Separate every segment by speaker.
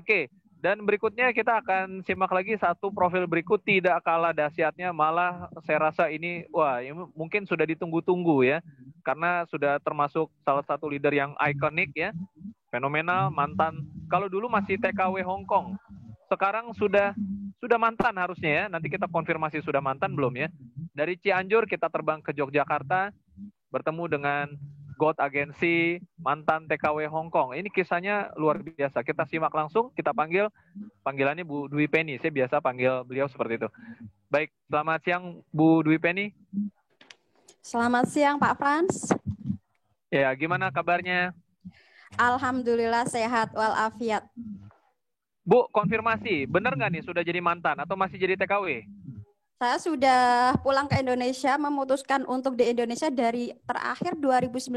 Speaker 1: Oke, dan berikutnya kita akan simak lagi satu profil berikut tidak kalah dahsyatnya, malah saya rasa ini, wah ini mungkin sudah ditunggu-tunggu ya, karena sudah termasuk salah satu leader yang ikonik ya, fenomenal, mantan. Kalau dulu masih TKW Hong Kong, sekarang sudah mantan harusnya ya, nanti kita konfirmasi sudah mantan belum ya. Dari Cianjur kita terbang ke Yogyakarta, bertemu dengan God Agensi, mantan TKW Hong Kong. Ini kisahnya luar biasa. Kita simak langsung, kita panggil, panggilannya Bu Dwi Penny. Saya biasa panggil beliau seperti itu. Baik, selamat siang Bu Dwi Penny.
Speaker 2: Selamat siang Pak Frans.
Speaker 1: Ya, gimana kabarnya?
Speaker 2: Alhamdulillah sehat walafiat.
Speaker 1: Bu, konfirmasi, benar nggak nih sudah jadi mantan atau masih jadi TKW?
Speaker 2: Saya sudah pulang ke Indonesia, memutuskan untuk di Indonesia dari terakhir 2019.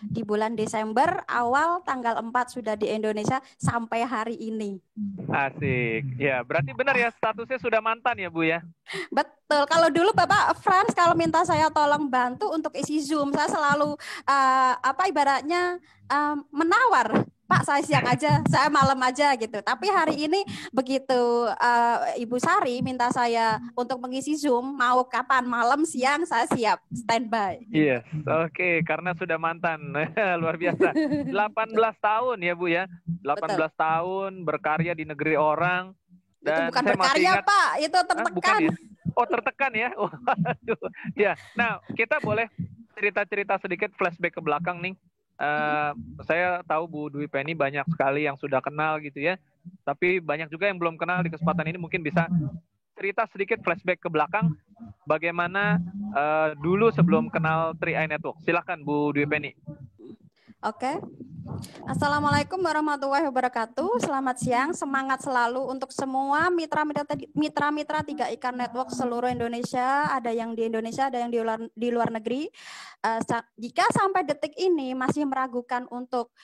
Speaker 2: Di bulan Desember, awal tanggal 4 sudah di Indonesia sampai hari ini.
Speaker 1: Asik. Ya, berarti benar ya statusnya sudah mantan ya Bu ya?
Speaker 2: Betul. Kalau dulu Bapak Frans kalau minta saya tolong bantu untuk isi Zoom, saya selalu ibaratnya menawar. Pak, saya siang aja, saya malam aja gitu. Tapi hari ini begitu Ibu Sari minta saya untuk mengisi Zoom, mau kapan, malam, siang, saya siap, standby.
Speaker 1: Iya, oke, karena sudah mantan. Luar biasa. 18 tahun ya Bu ya. 18
Speaker 2: Betul.
Speaker 1: tahun berkarya di negeri orang. Dan
Speaker 2: Itu bukan
Speaker 1: saya
Speaker 2: berkarya
Speaker 1: masih ingat,
Speaker 2: Pak, itu tertekan.
Speaker 1: bukan ya? Oh, tertekan ya. Waduh. Ya, nah kita boleh cerita-cerita sedikit flashback ke belakang nih. Saya tahu Bu Dwi Penny banyak sekali yang sudah kenal gitu ya. Tapi banyak juga yang belum kenal. Di kesempatan ini mungkin bisa cerita sedikit flashback ke belakang. Bagaimana dulu sebelum kenal 3i Network. Silakan Bu Dwi Penny.
Speaker 2: Oke. Assalamualaikum warahmatullahi wabarakatuh. Selamat siang, semangat selalu untuk semua mitra-mitra 3i Network seluruh Indonesia. Ada yang di Indonesia, ada yang di luar negeri. Jika sampai detik ini masih meragukan untuk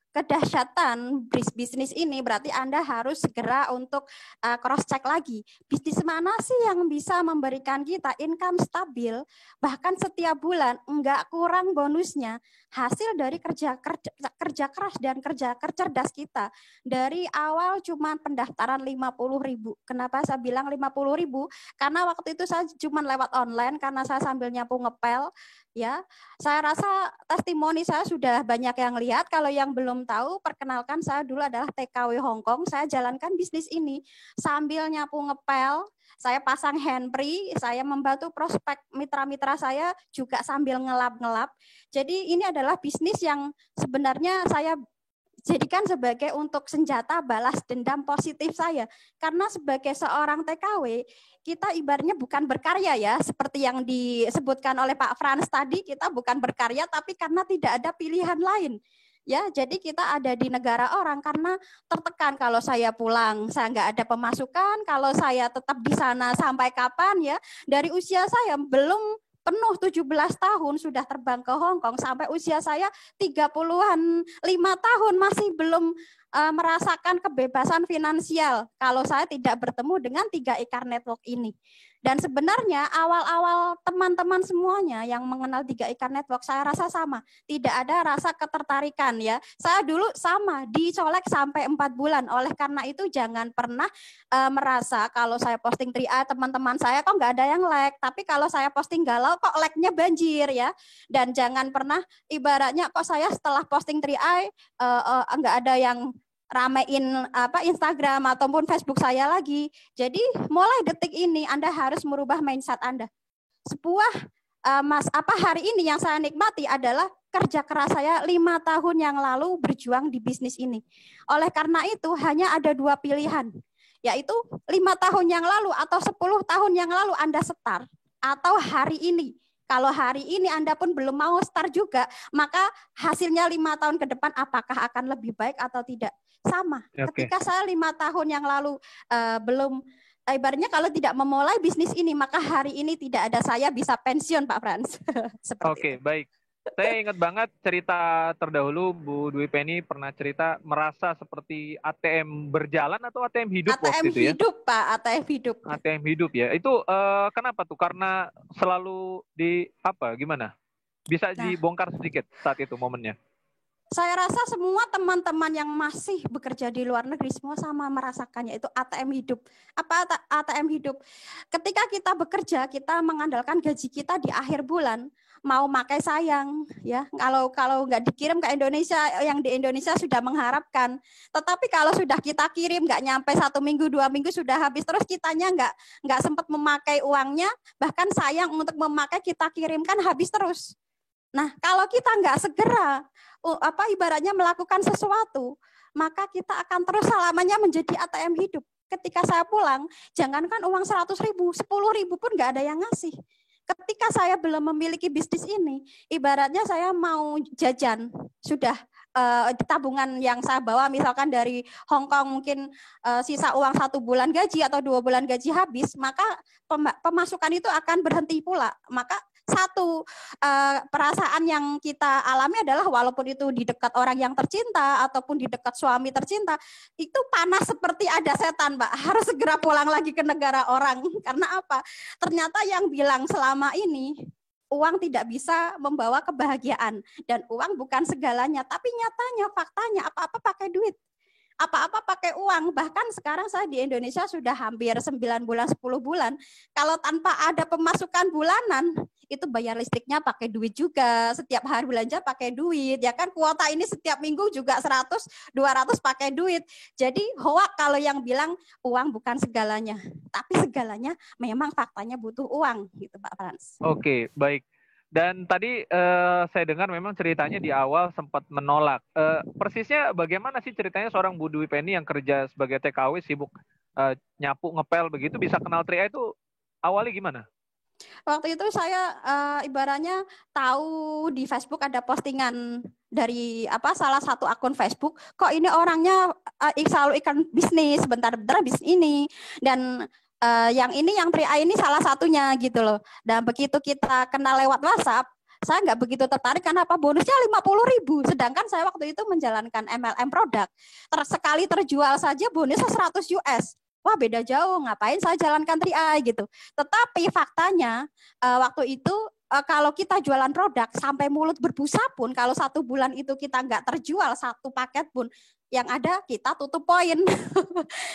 Speaker 2: kedahsyatan bisnis ini, berarti Anda harus segera untuk cross check lagi. Bisnis mana sih yang bisa memberikan kita income stabil, bahkan setiap bulan enggak kurang bonusnya, hasil dari kerja keras dan kerja cerdas kita. Dari awal cuma pendaftaran 50.000. Kenapa saya bilang 50.000? Karena waktu itu saya cuma lewat online karena saya sambil nyapu ngepel. Ya, saya rasa testimoni saya sudah banyak yang lihat. Kalau yang belum tahu, perkenalkan, saya dulu adalah TKW Hong Kong. Saya jalankan bisnis ini sambil nyapu ngepel. Saya pasang handprint, saya membantu prospek mitra-mitra saya juga sambil ngelap-ngelap. Jadi ini adalah bisnis yang sebenarnya saya jadikan sebagai untuk senjata balas dendam positif saya. Karena sebagai seorang TKW, kita ibaratnya bukan berkarya ya, seperti yang disebutkan oleh Pak Frans tadi, kita bukan berkarya tapi karena tidak ada pilihan lain. Ya, jadi kita ada di negara orang karena tertekan kalau saya pulang, saya nggak ada pemasukan, kalau saya tetap di sana sampai kapan ya, dari usia saya belum penuh 17 tahun sudah terbang ke Hong Kong sampai usia saya 30-an 5 tahun masih belum merasakan kebebasan finansial kalau saya tidak bertemu dengan 3i Network ini. Dan sebenarnya awal-awal teman-teman semuanya yang mengenal 3i Network saya rasa sama, tidak ada rasa ketertarikan ya. Saya dulu sama dicolek sampai 4 bulan. Oleh karena itu jangan pernah merasa kalau saya posting 3i teman-teman saya kok nggak ada yang like, tapi kalau saya posting galau kok like-nya banjir ya. Dan jangan pernah ibaratnya kok saya setelah posting 3i nggak ada yang ramein Instagram ataupun Facebook saya lagi. Jadi mulai detik ini Anda harus merubah mindset Anda. Sebuah hari ini yang saya nikmati adalah kerja keras saya 5 tahun yang lalu berjuang di bisnis ini. Oleh karena itu hanya ada 2 pilihan, yaitu 5 tahun yang lalu atau 10 tahun yang lalu Anda start, atau hari ini. Kalau hari ini Anda pun belum mau start juga, maka hasilnya 5 tahun ke depan apakah akan lebih baik atau tidak? Sama. Okay. Ketika saya 5 tahun yang lalu belum, ibaratnya kalau tidak memulai bisnis ini, maka hari ini tidak ada saya bisa pensiun, Pak Frans.
Speaker 1: Oke, baik. Saya ingat banget cerita terdahulu Bu Dwi Penny pernah cerita merasa seperti ATM berjalan atau ATM hidup
Speaker 2: ATM
Speaker 1: waktu itu ya?
Speaker 2: Hidup, Pak, ATM hidup.
Speaker 1: ATM hidup ya. Itu kenapa tuh? Karena selalu gimana? Bisa dibongkar sedikit saat itu momennya.
Speaker 2: Saya rasa semua teman-teman yang masih bekerja di luar negeri semua sama merasakannya, itu ATM hidup. Apa ATM hidup? Ketika kita bekerja, kita mengandalkan gaji kita di akhir bulan, mau makai sayang ya. Kalau nggak dikirim ke Indonesia, yang di Indonesia sudah mengharapkan. Tetapi kalau sudah kita kirim nggak nyampe 1 minggu 2 minggu sudah habis, terus kitanya nggak sempat memakai uangnya, bahkan sayang untuk memakai, kita kirimkan habis terus. Nah, kalau kita nggak segera ibaratnya melakukan sesuatu, maka kita akan terus selamanya menjadi ATM hidup. Ketika saya pulang, jangankan uang 100.000, 10.000 pun nggak ada yang ngasih. Ketika saya belum memiliki bisnis ini, ibaratnya saya mau jajan, sudah tabungan yang saya bawa misalkan dari Hong Kong mungkin sisa uang 1 bulan gaji atau 2 bulan gaji habis, maka pemasukan itu akan berhenti pula. Maka satu perasaan yang kita alami adalah walaupun itu di dekat orang yang tercinta ataupun di dekat suami tercinta, itu panas seperti ada setan, Mbak. Harus segera pulang lagi ke negara orang. Karena apa? Ternyata yang bilang selama ini uang tidak bisa membawa kebahagiaan dan uang bukan segalanya, tapi nyatanya, faktanya apa-apa pakai duit. Apa-apa pakai uang. Bahkan sekarang saya di Indonesia sudah hampir 9 bulan, 10 bulan. Kalau tanpa ada pemasukan bulanan, itu bayar listriknya pakai duit juga. Setiap hari belanja pakai duit. Ya kan kuota ini setiap minggu juga 100, 200 pakai duit. Jadi hoak kalau yang bilang uang bukan segalanya. Tapi segalanya memang faktanya butuh uang. Gitu Pak Frans.
Speaker 1: Oke, baik. Dan tadi saya dengar memang ceritanya di awal sempat menolak. Persisnya bagaimana sih ceritanya seorang Bu Dwi Penny yang kerja sebagai TKW sibuk nyapu ngepel begitu bisa kenal Tria itu awalnya gimana?
Speaker 2: Waktu itu saya ibaratnya tahu di Facebook ada postingan dari salah satu akun Facebook, kok ini orangnya selalu ikan bisnis, bentar-bentar bisnis ini, dan yang Tria ini salah satunya gitu loh. Dan begitu kita kenal lewat WhatsApp, saya nggak begitu tertarik karena bonusnya 50.000. Sedangkan saya waktu itu menjalankan MLM produk. Sekali terjual saja bonusnya 100 US. Wah beda jauh, ngapain saya jalankan Tria gitu. Tetapi faktanya waktu itu kalau kita jualan produk sampai mulut berbusa pun, kalau 1 bulan itu kita nggak terjual 1 paket pun, yang ada kita tutup poin.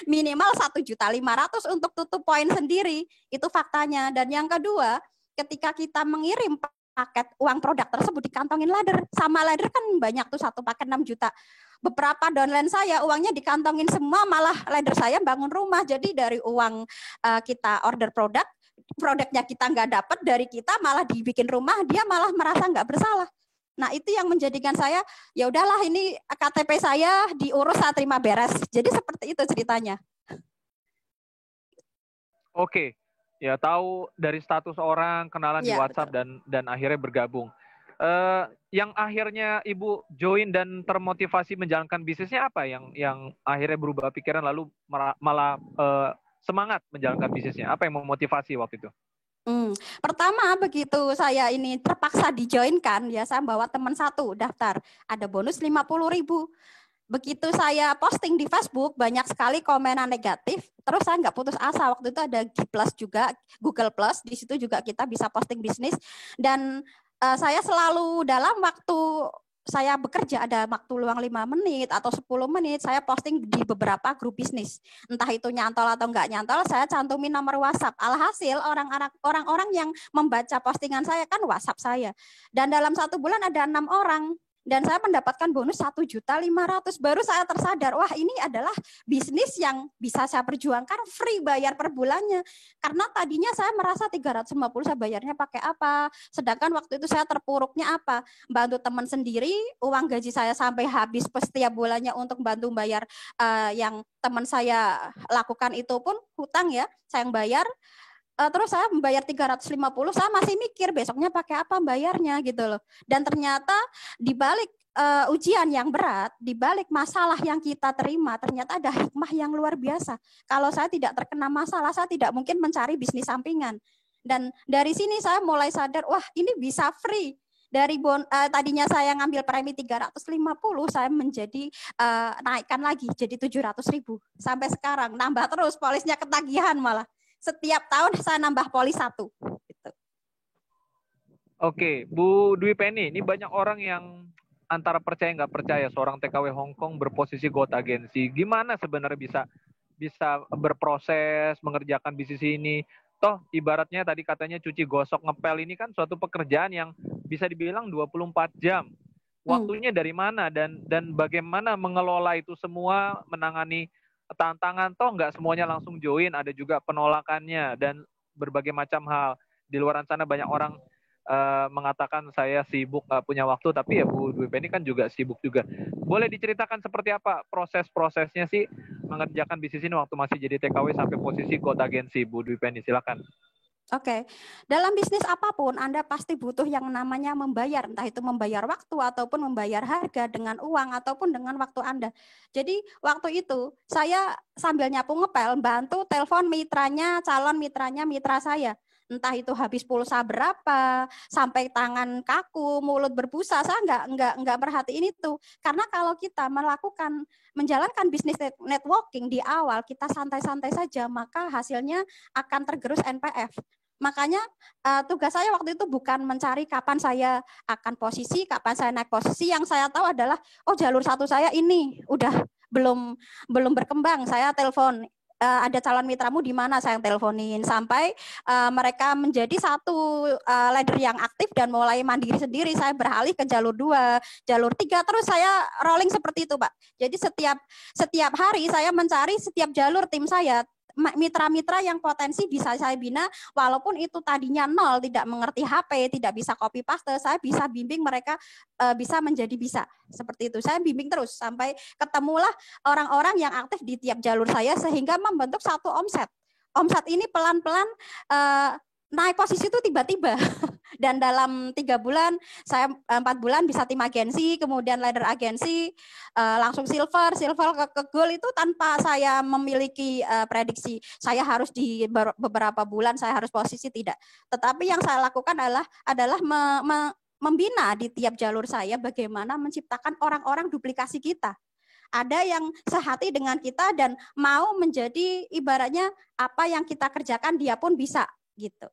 Speaker 2: Minimal 1.500.000 untuk tutup poin sendiri. Itu faktanya. Dan yang kedua, ketika kita mengirim paket uang produk tersebut dikantongin ladder. Sama ladder kan banyak tuh 1 paket 6 juta. Beberapa downline saya uangnya dikantongin semua, malah ladder saya bangun rumah. Jadi dari uang kita order produknya kita nggak dapat, dari kita malah dibikin rumah, dia malah merasa nggak bersalah. Nah itu yang menjadikan saya, ya udahlah ini KTP saya diurus, saya terima beres. Jadi seperti itu ceritanya.
Speaker 1: Oke, ya tahu dari status orang, kenalan di WhatsApp dan akhirnya bergabung. Yang akhirnya Ibu join dan termotivasi menjalankan bisnisnya apa? Yang akhirnya berubah pikiran lalu malah semangat menjalankan bisnisnya. Apa yang memotivasi waktu itu?
Speaker 2: Pertama begitu saya ini terpaksa dijoinkan, ya saya bawa teman 1 daftar, ada bonus 50.000. Begitu saya posting di Facebook, banyak sekali komenan negatif, terus saya nggak putus asa. Waktu itu ada G+ juga, Google+, di situ juga kita bisa posting bisnis. Dan saya selalu dalam waktu saya bekerja, ada waktu luang 5 menit atau 10 menit, saya posting di beberapa grup bisnis. Entah itu nyantol atau enggak nyantol, saya cantumin nomor WhatsApp. Alhasil orang-orang yang membaca postingan saya kan WhatsApp saya. Dan dalam 1 bulan ada 6 orang. Dan saya mendapatkan bonus 1.500.000. Baru saya tersadar, wah ini adalah bisnis yang bisa saya perjuangkan, free bayar per bulannya. Karena tadinya saya merasa 350 saya bayarnya pakai apa. Sedangkan waktu itu saya terpuruknya apa? Bantu teman sendiri, uang gaji saya sampai habis setiap bulannya untuk bantu bayar yang teman saya lakukan itu pun hutang ya, saya yang bayar. Terus saya membayar 350, saya masih mikir besoknya pakai apa bayarnya gitu loh. Dan ternyata di balik ujian yang berat, di balik masalah yang kita terima, ternyata ada hikmah yang luar biasa. Kalau saya tidak terkena masalah, saya tidak mungkin mencari bisnis sampingan. Dan dari sini saya mulai sadar, wah ini bisa free. Dari tadinya saya ngambil premi 350, saya menjadi naikkan lagi jadi 700.000. Sampai sekarang nambah terus, polisnya ketagihan malah. Setiap tahun saya nambah polis 1. Gitu.
Speaker 1: Oke, Bu Dwi Penny, ini banyak orang yang antara percaya nggak percaya seorang TKW Hong Kong berposisi growth agency. Gimana sebenarnya bisa berproses mengerjakan bisnis ini? Toh ibaratnya tadi katanya cuci gosok ngepel ini kan suatu pekerjaan yang bisa dibilang 24 jam. Waktunya dari mana dan bagaimana mengelola itu semua, menangani tantangan, toh nggak semuanya langsung join, ada juga penolakannya dan berbagai macam hal. Di luar sana banyak orang mengatakan saya sibuk gak punya waktu, tapi ya Bu Dwi Penny kan juga sibuk juga. Boleh diceritakan seperti apa proses-prosesnya sih mengerjakan bisnis ini waktu masih jadi TKW sampai posisi growth agency, Bu Dwi Penny, silakan.
Speaker 2: Oke, dalam bisnis apapun Anda pasti butuh yang namanya membayar, entah itu membayar waktu ataupun membayar harga dengan uang ataupun dengan waktu Anda. Jadi waktu itu saya sambil nyapu ngepel, bantu telepon mitranya, calon mitranya, mitra saya. Entah itu habis pulsa berapa, sampai tangan kaku, mulut berbusa, saya nggak perhatiin itu. Karena kalau kita menjalankan bisnis networking di awal, kita santai-santai saja, maka hasilnya akan tergerus NPF. Makanya tugas saya waktu itu bukan mencari kapan saya akan posisi, kapan saya naik posisi. Yang saya tahu adalah, oh jalur satu saya ini udah belum berkembang. Saya telepon, ada calon mitramu di mana, saya teleponin sampai mereka menjadi satu leader yang aktif dan mulai mandiri sendiri. Saya beralih ke jalur 2, jalur 3, terus saya rolling seperti itu, Pak. Jadi setiap hari saya mencari setiap jalur tim saya, mitra-mitra yang potensi bisa saya bina, walaupun itu tadinya 0, tidak mengerti HP, tidak bisa copy paste, saya bisa bimbing mereka bisa menjadi bisa. Seperti itu, saya bimbing terus sampai ketemulah orang-orang yang aktif di tiap jalur saya sehingga membentuk satu omset. Omset ini pelan-pelan naik posisi itu tiba-tiba. Dan dalam 3 bulan, saya 4 bulan bisa tim agensi, kemudian leader agensi, langsung silver ke gold itu tanpa saya memiliki prediksi. Saya harus di beberapa bulan saya harus posisi, tidak. Tetapi yang saya lakukan adalah membina di tiap jalur saya bagaimana menciptakan orang-orang duplikasi kita. Ada yang sehati dengan kita dan mau menjadi ibaratnya apa yang kita kerjakan dia pun bisa gitu.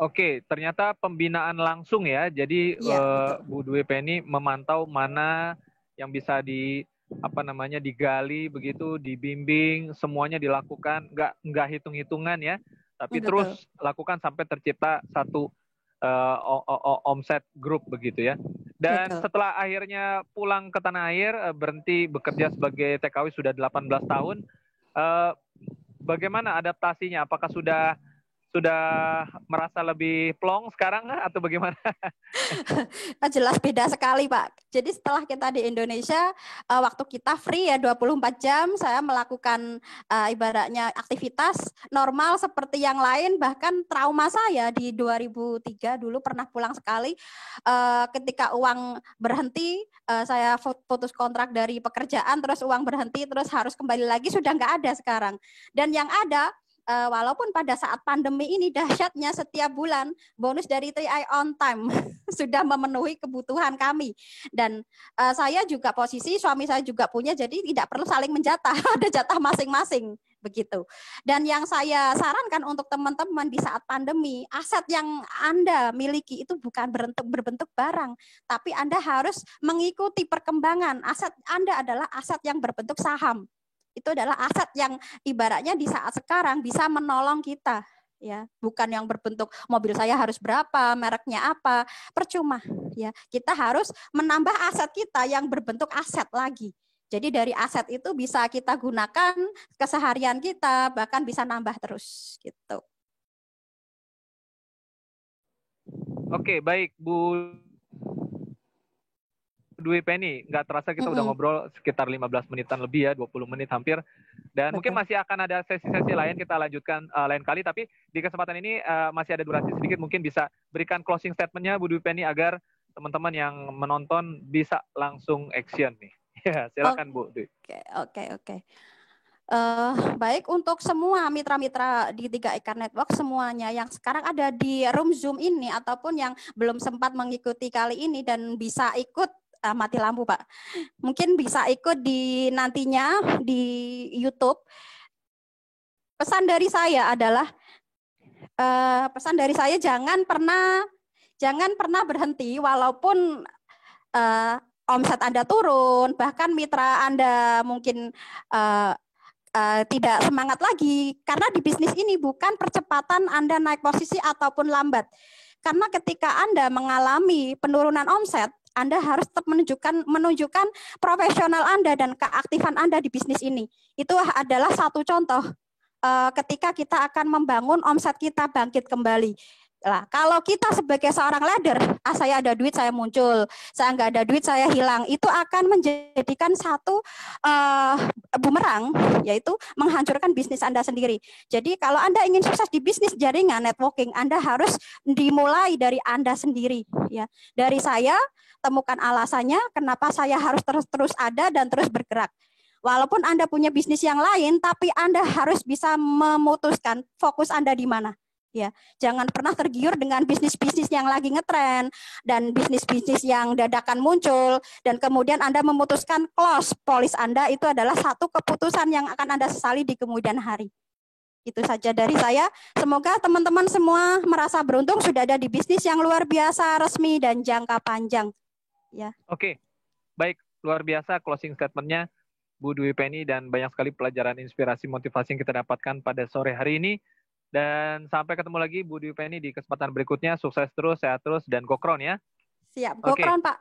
Speaker 1: Oke, ternyata pembinaan langsung ya. Jadi ya, Bu Dwi Penny memantau mana yang bisa digali begitu, dibimbing, semuanya dilakukan, nggak hitung-hitungan ya, tapi terus lakukan sampai tercipta satu omset grup begitu ya. Dan setelah akhirnya pulang ke tanah air, berhenti bekerja sebagai TKW sudah 18 tahun, bagaimana adaptasinya? Apakah sudah merasa lebih plong sekarang atau bagaimana?
Speaker 2: Jelas beda sekali, Pak. Jadi setelah kita di Indonesia, waktu kita free ya 24 jam, saya melakukan ibaratnya aktivitas normal seperti yang lain. Bahkan trauma saya di 2003 dulu pernah pulang sekali, ketika uang berhenti, saya putus kontrak dari pekerjaan, terus uang berhenti, terus harus kembali lagi, sudah nggak ada sekarang. Dan yang ada, walaupun pada saat pandemi ini dahsyatnya setiap bulan bonus dari 3i on time sudah memenuhi kebutuhan kami. Dan saya juga posisi, suami saya juga punya, jadi tidak perlu saling menjatah, ada jatah masing-masing begitu. Dan yang saya sarankan untuk teman-teman di saat pandemi, aset yang Anda miliki itu bukan berbentuk barang, tapi Anda harus mengikuti perkembangan. Aset Anda adalah aset yang berbentuk saham. Itu adalah aset yang ibaratnya di saat sekarang bisa menolong kita, ya, bukan yang berbentuk mobil saya harus berapa, mereknya apa, percuma, ya. Kita harus menambah aset kita yang berbentuk aset lagi. Jadi dari aset itu bisa kita gunakan keseharian kita, bahkan bisa nambah terus gitu.
Speaker 1: Oke, baik Bu Dwi Penny, nggak terasa kita udah ngobrol sekitar 15 menitan lebih ya, 20 menit hampir. Dan mungkin masih akan ada sesi-sesi lain, kita lanjutkan lain kali. Tapi di kesempatan ini masih ada durasi sedikit, mungkin bisa berikan closing statement-nya Bu Dwi Penny agar teman-teman yang menonton bisa langsung action nih. Ya, silakan Bu Dwi.
Speaker 2: Oke. Baik untuk semua mitra-mitra di 3i Network semuanya yang sekarang ada di room Zoom ini ataupun yang belum sempat mengikuti kali ini dan bisa ikut, mati lampu Pak, mungkin bisa ikut di nantinya di YouTube. Pesan dari saya adalah jangan pernah Jangan pernah berhenti walaupun omset Anda turun, bahkan mitra Anda mungkin tidak semangat lagi, karena di bisnis ini bukan percepatan Anda naik posisi ataupun lambat. Karena ketika Anda mengalami penurunan omset, Anda harus tetap menunjukkan profesional Anda dan keaktifan Anda di bisnis ini. Itu adalah satu contoh ketika kita akan membangun omset kita bangkit kembali. Lah, kalau kita sebagai seorang leader, saya ada duit saya muncul, saya nggak ada duit saya hilang, itu akan menjadikan satu bumerang, yaitu menghancurkan bisnis Anda sendiri. Jadi kalau Anda ingin sukses di bisnis jaringan networking, Anda harus dimulai dari Anda sendiri. Ya, dari saya temukan alasannya kenapa saya harus terus ada dan terus bergerak. Walaupun Anda punya bisnis yang lain, tapi Anda harus bisa memutuskan fokus Anda di mana. Ya, jangan pernah tergiur dengan bisnis-bisnis yang lagi ngetren dan bisnis-bisnis yang dadakan muncul dan kemudian Anda memutuskan close polis Anda. Itu adalah satu keputusan yang akan Anda sesali di kemudian hari. Itu saja dari saya. Semoga teman-teman semua merasa beruntung sudah ada di bisnis yang luar biasa, resmi dan jangka panjang. Ya.
Speaker 1: Oke, baik, luar biasa closing statement-nya Bu Dwi Penny, dan banyak sekali pelajaran inspirasi motivasi yang kita dapatkan pada sore hari ini. Dan sampai ketemu lagi Bu Dwi Penny di kesempatan berikutnya. Sukses terus, sehat terus, dan gokron ya.
Speaker 2: Siap, gokron Pak.